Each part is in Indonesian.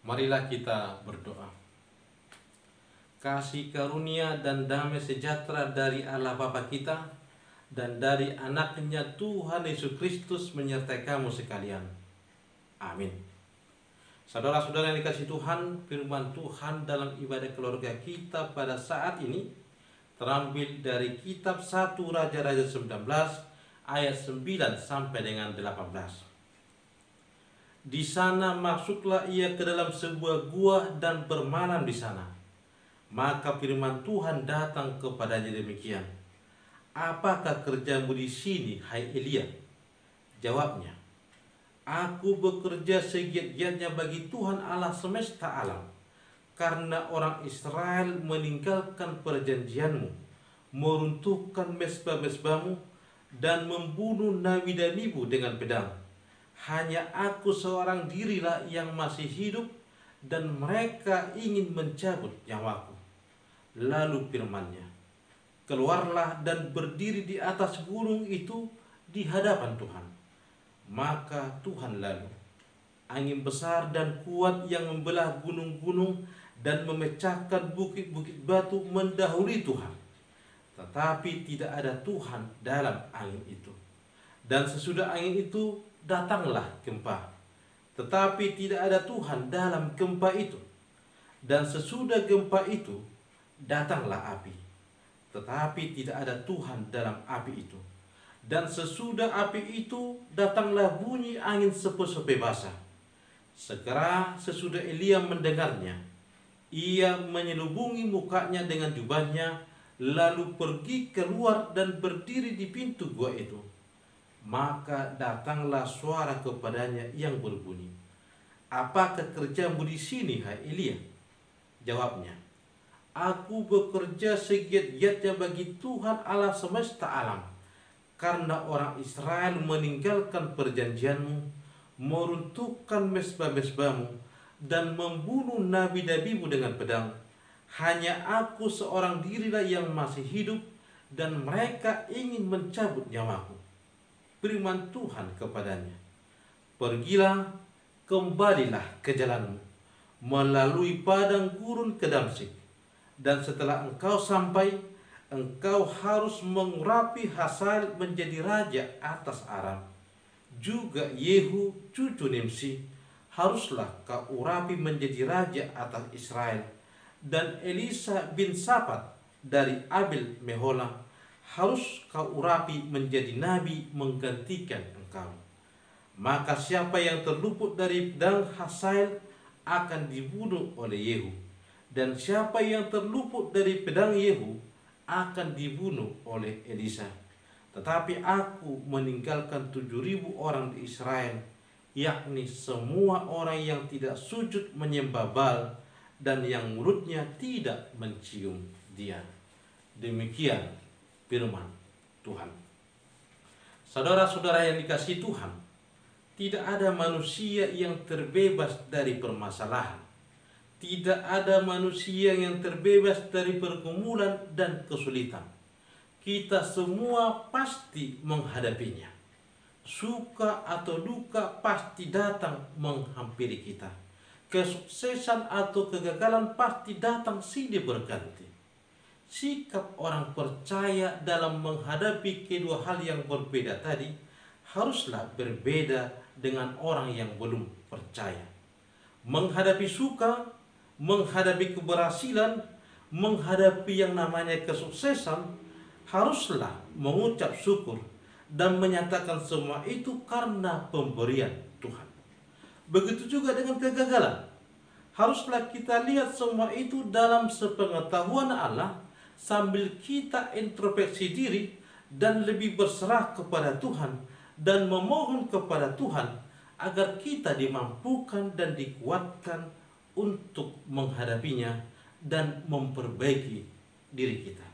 Marilah kita berdoa. Kasih karunia dan damai sejahtera dari Allah Bapa kita dan dari anaknya Tuhan Yesus Kristus menyertai kamu sekalian. Amin. Saudara-saudara yang dikasihi Tuhan, firman Tuhan dalam ibadah keluarga kita pada saat ini terambil dari kitab 1 Raja-Raja 19 ayat 9 sampai dengan 18. Di sana masuklah ia ke dalam sebuah gua dan bermalam di sana. Maka firman Tuhan datang kepadanya demikian. Apakah kerjamu di sini, hai Elia? Jawabnya, aku bekerja segiat-giatnya bagi Tuhan Allah semesta alam. Karena orang Israel meninggalkan perjanjianmu, meruntuhkan mezbah-mezbahmu, dan membunuh nabi-nabimu dengan pedang. Hanya aku seorang dirilah yang masih hidup, dan mereka ingin mencabut nyawaku. Lalu firman-Nya, keluarlah dan berdiri di atas gunung itu di hadapan Tuhan. Maka Tuhan lalu, angin besar dan kuat yang membelah gunung-gunung dan memecahkan bukit-bukit batu mendahului Tuhan. Tetapi tidak ada Tuhan dalam angin itu. Dan sesudah angin itu datanglah gempa. Tetapi tidak ada Tuhan dalam gempa itu. Dan sesudah gempa itu datanglah api. Tetapi tidak ada Tuhan dalam api itu. Dan sesudah api itu datanglah bunyi angin sepe-sepe basah. Segera sesudah Elia mendengarnya, ia menyelubungi mukanya dengan jubahnya, lalu pergi keluar dan berdiri di pintu gua itu. Maka datanglah suara kepadanya yang berbunyi, apakah kerjamu di sini, hai Elia? Jawabnya, aku bekerja segiat-giatnya bagi Tuhan Allah semesta alam. Karena orang Israel meninggalkan perjanjianmu, meruntuhkan mezbah-mezbahmu, dan membunuh nabi-nabimu dengan pedang. Hanya aku seorang dirilah yang masih hidup, dan mereka ingin mencabut nyawaku. Firman Tuhan kepadanya, pergilah, kembalilah ke jalanmu, melalui padang gurun ke Damsyik. Dan setelah engkau sampai, engkau harus mengurapi Hazael menjadi raja atas Aram. Juga Yehu cucu Nimsi haruslah kau urapi menjadi raja atas Israel. Dan Elisa bin Safat dari Abel Mehola harus kau urapi menjadi nabi menggantikan engkau. Maka siapa yang terluput dari pedang Hazael akan dibunuh oleh Yehu. Dan siapa yang terluput dari pedang Yehu akan dibunuh oleh Elisa. Tetapi aku meninggalkan 7.000 orang di Israel, yakni semua orang yang tidak sujud menyembah Baal dan yang mulutnya tidak mencium dia. Demikian firman Tuhan. Saudara-saudara yang dikasihi Tuhan, tidak ada manusia yang terbebas dari permasalahan. Tidak ada manusia yang terbebas dari pergumulan dan kesulitan. Kita semua pasti menghadapinya. Suka atau duka pasti datang menghampiri kita. Kesuksesan atau kegagalan pasti datang silih berganti. Sikap orang percaya dalam menghadapi kedua hal yang berbeda tadi haruslah berbeda dengan orang yang belum percaya. Menghadapi suka, menghadapi keberhasilan, menghadapi yang namanya kesuksesan, haruslah mengucap syukur dan menyatakan semua itu karena pemberian Tuhan. Begitu juga dengan kegagalan. Haruslah kita lihat semua itu dalam sepengetahuan Allah, sambil kita introspeksi diri dan lebih berserah kepada Tuhan dan memohon kepada Tuhan agar kita dimampukan dan dikuatkan untuk menghadapinya dan memperbaiki diri kita.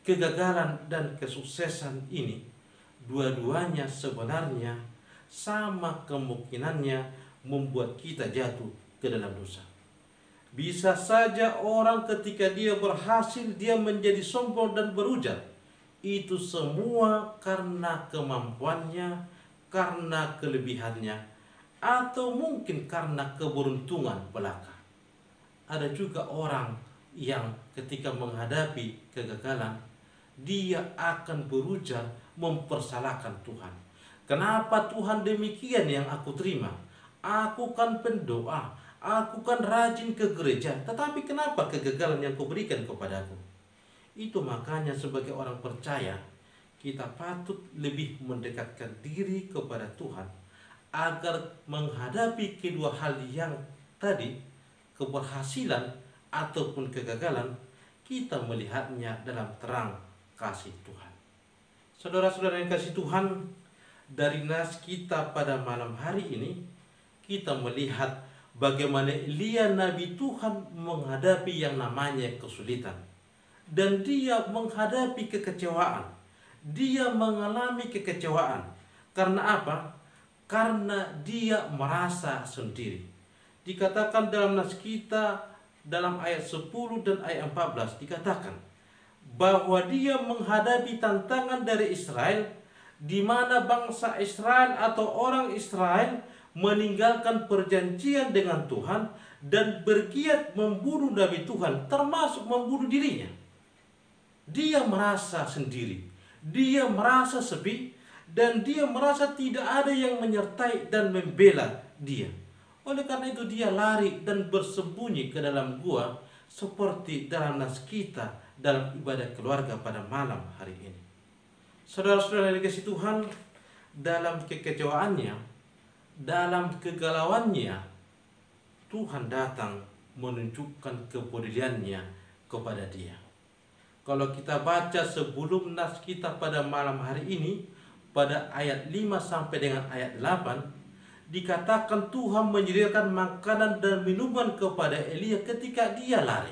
Kegagalan dan kesuksesan ini dua-duanya sebenarnya sama kemungkinannya membuat kita jatuh ke dalam dosa. Bisa saja orang ketika dia berhasil, dia menjadi sombong dan berujar. Itu semua karena kemampuannya, karena kelebihannya, atau mungkin karena keberuntungan belaka. Ada juga orang yang ketika menghadapi kegagalan, dia akan berujar mempersalahkan Tuhan. Kenapa Tuhan demikian yang aku terima? Aku kan pendoa, aku kan rajin ke gereja, tetapi kenapa kegagalan yang kau berikan kepadaku? Itu makanya sebagai orang percaya, kita patut lebih mendekatkan diri kepada Tuhan agar menghadapi kedua hal yang tadi, keberhasilan ataupun kegagalan, kita melihatnya dalam terang kasih Tuhan. Saudara-saudara yang kasih Tuhan, dari nas kita pada malam hari ini, kita melihat bagaimana Elia Nabi Tuhan menghadapi yang namanya kesulitan. Dan dia menghadapi kekecewaan. Dia mengalami kekecewaan. Karena apa? Karena dia merasa sendiri. Dikatakan dalam nas kita, dalam ayat 10 dan ayat 14, dikatakan bahwa dia menghadapi tantangan dari Israel, di mana bangsa Israel atau orang Israel meninggalkan perjanjian dengan Tuhan dan bergiat membunuh Nabi Tuhan, termasuk membunuh dirinya. Dia merasa sendiri, dia merasa sepi, dan dia merasa tidak ada yang menyertai dan membela dia. Oleh karena itu dia lari dan bersembunyi ke dalam gua, seperti dalam nas kita dalam ibadah keluarga pada malam hari ini. Saudara-saudara yang dikasihi Tuhan, dalam kekecewaannya, dalam kegalauannya, Tuhan datang menunjukkan kepeduliannya kepada dia. Kalau kita baca sebelum nas kita pada malam hari ini, pada ayat 5 sampai dengan ayat 8, dikatakan Tuhan menyediakan makanan dan minuman kepada Elia ketika dia lari.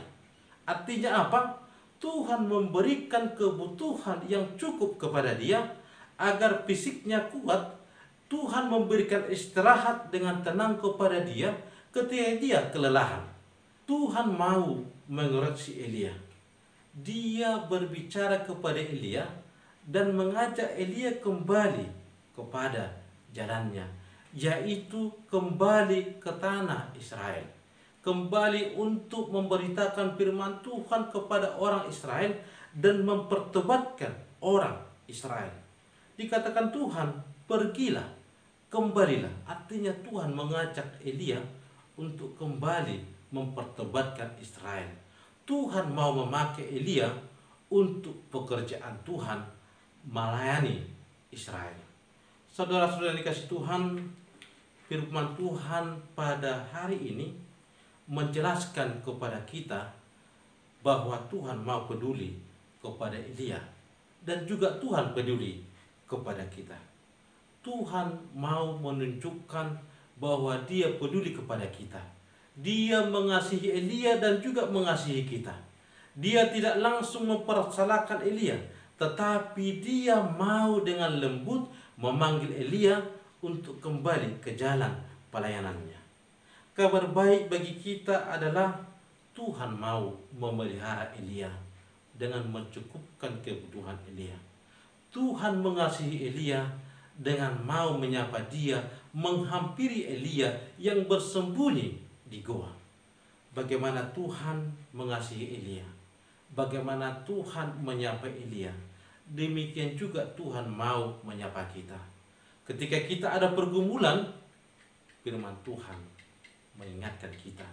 Artinya apa? Tuhan memberikan kebutuhan yang cukup kepada dia agar fisiknya kuat. Tuhan memberikan istirahat dengan tenang kepada dia ketika dia kelelahan. Tuhan mau mengoreksi Elia. Dia berbicara kepada Elia dan mengajak Elia kembali kepada jalannya, yaitu kembali ke tanah Israel, kembali untuk memberitakan firman Tuhan kepada orang Israel dan mempertobatkan orang Israel. Dikatakan Tuhan, pergilah, kembalilah. Artinya Tuhan mengajak Elia untuk kembali mempertobatkan Israel. Tuhan mau memakai Elia untuk pekerjaan Tuhan melayani Israel. Saudara-saudara dikasih Tuhan, firman Tuhan pada hari ini menjelaskan kepada kita bahwa Tuhan mau peduli kepada Elia, dan juga Tuhan peduli kepada kita. Tuhan mau menunjukkan bahwa dia peduli kepada kita. Dia mengasihi Elia dan juga mengasihi kita. Dia tidak langsung mempersalahkan Elia, tetapi dia mau dengan lembut memanggil Elia untuk kembali ke jalan pelayanannya. Kabar baik bagi kita adalah Tuhan mau memelihara Elia dengan mencukupkan kebutuhan Elia. Tuhan mengasihi Elia dengan mau menyapa dia, menghampiri Elia yang bersembunyi di goa. Bagaimana Tuhan mengasihi Elia, bagaimana Tuhan menyapa Elia, demikian juga Tuhan mau menyapa kita. Ketika kita ada pergumulan, firman Tuhan mengingatkan kita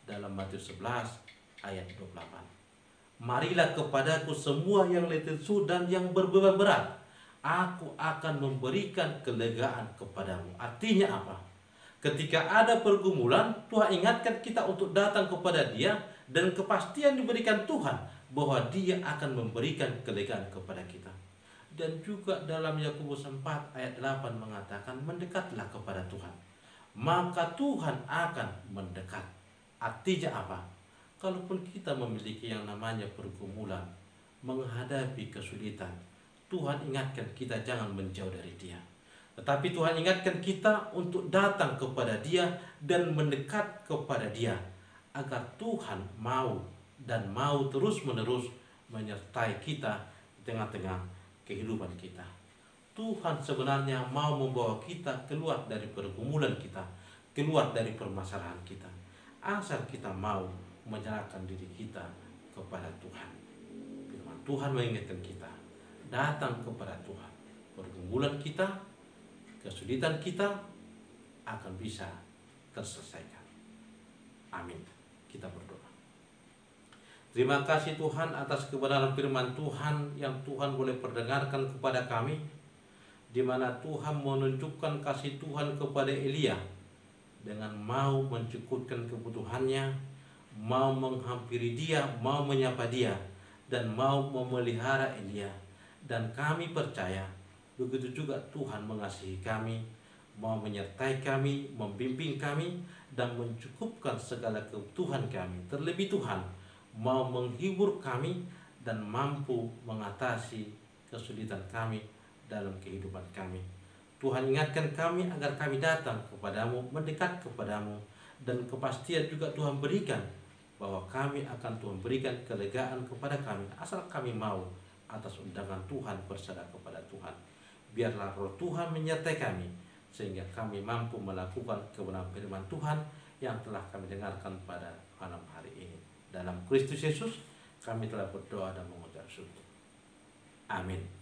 dalam Matius 11 ayat 28. Marilah kepadaku semua yang letih lesu dan yang berbeban berat, aku akan memberikan kelegaan kepadamu. Artinya apa? Ketika ada pergumulan, Tuhan ingatkan kita untuk datang kepada Dia, dan kepastian diberikan Tuhan bahwa Dia akan memberikan kelegaan kepada kita. Dan juga dalam Yakobus 4 ayat 8 mengatakan, mendekatlah kepada Tuhan, maka Tuhan akan mendekat. Artinya apa? Kalaupun kita memiliki yang namanya pergumulan, menghadapi kesulitan, Tuhan ingatkan kita jangan menjauh dari Dia. Tetapi Tuhan ingatkan kita untuk datang kepada Dia dan mendekat kepada Dia, agar Tuhan mau dan mau terus-menerus menyertai kita di tengah-tengah kehidupan kita. Tuhan sebenarnya mau membawa kita keluar dari pergumulan kita, keluar dari permasalahan kita, asal kita mau menyerahkan diri kita kepada Tuhan. Firman Tuhan mengingatkan kita, datang kepada Tuhan. Pergumulan kita, kesulitan kita akan bisa terselesaikan. Amin. Kita berdoa. Terima kasih Tuhan atas kebenaran firman Tuhan yang Tuhan boleh perdengarkan kepada kami, di mana Tuhan menunjukkan kasih Tuhan kepada Elia dengan mau mencukupkan kebutuhannya, mau menghampiri dia, mau menyapa dia, dan mau memelihara Elia. Dan kami percaya begitu juga Tuhan mengasihi kami, mau menyertai kami, membimbing kami, dan mencukupkan segala kebutuhan kami. Terlebih Tuhan mau menghibur kami dan mampu mengatasi kesulitan kami dalam kehidupan kami. Tuhan ingatkan kami agar kami datang kepadamu, mendekat kepadamu, dan kepastian juga Tuhan berikan bahwa kami akan Tuhan berikan kelegaan kepada kami asal kami mau atas undangan Tuhan berserah kepada Tuhan. Biarlah roh Tuhan menyertai kami sehingga kami mampu melakukan kebenaran firman Tuhan yang telah kami dengarkan pada malam hari ini. Dalam Kristus Yesus kami telah berdoa dan mengucap syukur. Amin.